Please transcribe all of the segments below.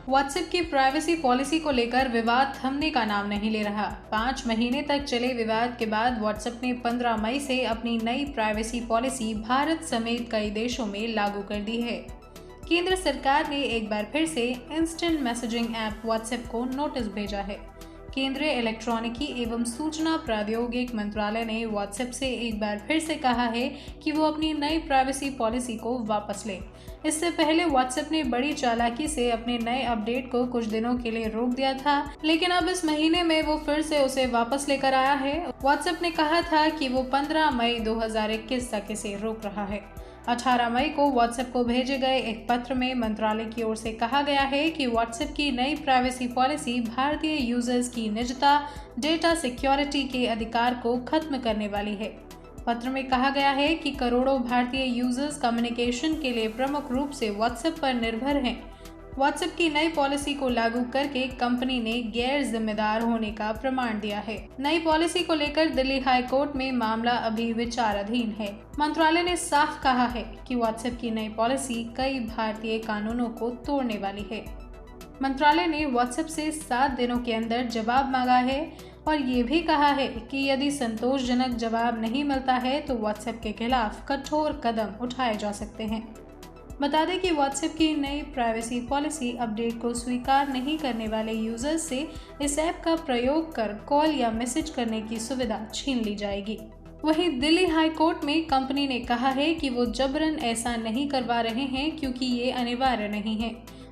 WhatsApp की privacy policy को लेकर विवाद थमने का नाम नहीं ले रहा। 5 महीने तक चले विवाद के बाद व्हाट्सएप ने 15 मई से अपनी नई प्राइवेसी पॉलिसी भारत समेत कई देशों में लागू कर दी है। केंद्र सरकार ने एक बार फिर से इंस्टेंट मैसेजिंग ऐप व्हाट्सएप को नोटिस भेजा है। केंद्रीय इलेक्ट्रॉनिकी एवं सूचना प्रौद्योगिकी मंत्रालय ने व्हाट्सएप से एक बार फिर से कहा है कि वो अपनी नई प्राइवेसी पॉलिसी को वापस ले। इससे पहले व्हाट्सएप ने बड़ी चालाकी से अपने नए अपडेट को कुछ दिनों के लिए रोक दिया था, लेकिन अब इस महीने में वो फिर से उसे वापस लेकर आया है। व्हाट्सएप ने कहा था कि वो 15 मई 2021 तक इसे रोक रहा है। 18 मई को व्हाट्सएप को भेजे गए एक पत्र में मंत्रालय की ओर से कहा गया है कि व्हाट्सएप की नई प्राइवेसी पॉलिसी भारतीय यूजर्स की निजता, डेटा सिक्योरिटी के अधिकार को खत्म करने वाली है। पत्र में कहा गया है कि करोड़ों भारतीय यूजर्स कम्युनिकेशन के लिए प्रमुख रूप से व्हाट्सएप पर निर्भर हैं। व्हाट्सएप की नई पॉलिसी को लागू करके कंपनी ने गैर जिम्मेदार होने का प्रमाण दिया है। नई पॉलिसी को लेकर दिल्ली हाई कोर्ट में मामला अभी विचाराधीन है। मंत्रालय ने साफ कहा है कि व्हाट्सएप की नई पॉलिसी कई भारतीय कानूनों को तोड़ने वाली है। मंत्रालय ने व्हाट्सएप से 7 दिनों के अंदर जवाब मांगा है और ये भी कहा है कि यदि संतोषजनक जवाब नहीं मिलता है तो व्हाट्सएप के खिलाफ कठोर कदम उठाए जा सकते हैं। बता दें कि व्हाट्सएप की नई प्राइवेसी पॉलिसी अपडेट को स्वीकार नहीं करने वाले यूजर्स से इस ऐप का प्रयोग कर कॉल या मैसेज करने की सुविधा छीन ली जाएगी। वहीं दिल्ली हाई कोर्ट में कंपनी ने कहा है कि वो जबरन ऐसा नहीं करवा रहे हैं क्योंकि ये अनिवार्य नहीं है।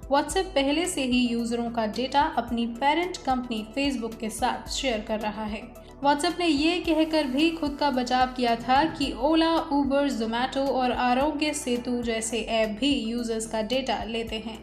व्हाट्सएप पहले से ही यूजरों का डेटा अपनी पेरेंट कंपनी फेसबुक के साथ शेयर कर रहा है। व्हाट्सएप ने ये कहकर भी खुद का बचाव किया था कि ओला, उबर, जोमैटो और आरोग्य सेतु जैसे ऐप भी यूजर्स का डेटा लेते हैं।